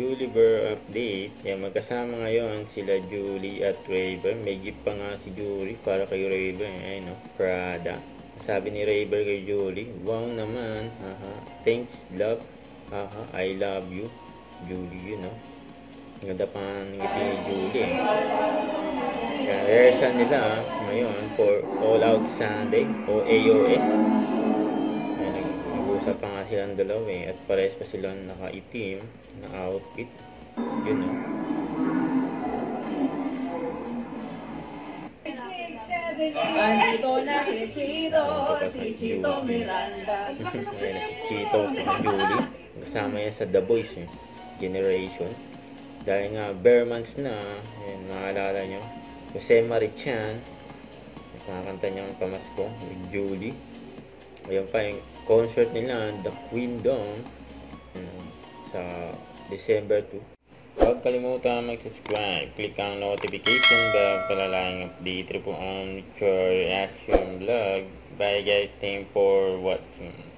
Julie Burr update. Yan, magkasama ngayon sila Julie at Raver. May gift pa nga si Julie para kay Raver. Ayun, no? Prada. Sabi ni Raver kay Julie, wow naman. Thanks, love. I love you. Julie, yun, no? Ganda pa ng ngiti ni Julie. Kaya rehearsal nila ngayon for All Out Sunday o AOS. Nag-uusap pa nga silang dalawa at parehas pa silang nakaitim na outfit. Yun, no? Andito na si Chito Miranda. Ayan, si Chito si Julie. Kasama yan sa The Boys Generation. Dahil nga bare months na, ayan, maalala nyo, Jose Marichan, nakakanta niya ang pamasko with Julie. Ayan pa yung concert nila, The Queen Dawn, sa December 2. Huwag kalimutan mag-subscribe, click ang notification bell para lang update po on future reaction vlog. Bye guys, thank you for watching.